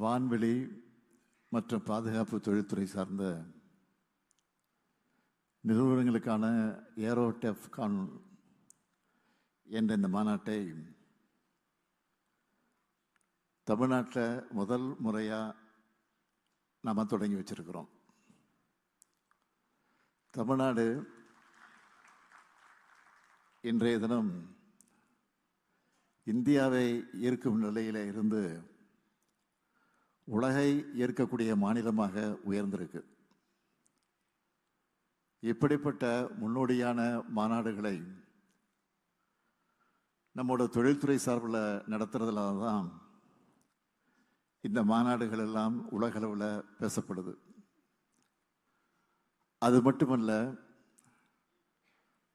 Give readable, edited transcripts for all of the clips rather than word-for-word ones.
வான்வெளி மற்றும் பாதுகாப்பு தொழில்துறை சார்ந்த நிறுவனங்களுக்கான ஏரோடெஃப்கான் என்ற இந்த மாநாட்டை தமிழ்நாட்டில் முதல் முறையாக நாம் தொடங்கி வச்சிருக்கிறோம். தமிழ்நாடு இன்றைய தினம் இந்தியாவை ஈர்க்கும் நிலையில் இருந்து உலகை ஈர்க்கக்கூடிய மாநிலமாக உயர்ந்திருக்கு. இப்படிப்பட்ட முன்னோடியான மாநாடுகளை நம்மோட தொழில்துறை சார்பில் நடத்துறதுல தான் இந்த மாநாடுகள் எல்லாம் உலகளவில் பேசப்படுது. அது மட்டுமல்ல,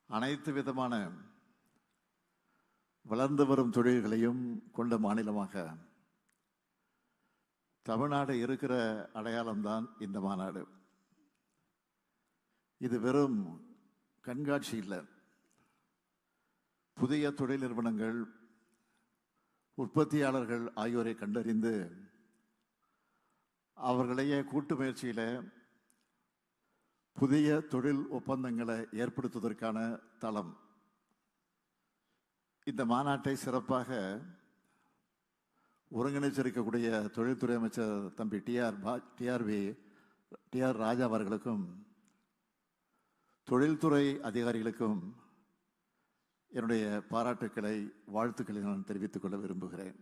அனைத்து விதமான வளர்ந்து வரும் தொழில்களையும் கொண்ட மாநிலமாக தமிழ்நாடு இருக்கிற அடையாளம்தான் இந்த மாநாடு. இது வெறும் கண்காட்சி இல்லை. புதிய தொழில் நிறுவனங்கள், உற்பத்தியாளர்கள் ஆகியோரை கண்டறிந்து அவர்களையே கூட்டு முயற்சியில் புதிய தொழில் ஒப்பந்தங்களை ஏற்படுத்துவதற்கான தளம். இந்த மாநாட்டை சிறப்பாக ஒருங்கிணைச்சிருக்கக்கூடிய தொழில்துறை அமைச்சர் தம்பி டிஆர் ராஜா அவர்களுக்கும் தொழில்துறை அதிகாரிகளுக்கும் என்னுடைய பாராட்டுக்களை, வாழ்த்துக்களை நான் தெரிவித்துக் கொள்ள விரும்புகிறேன்.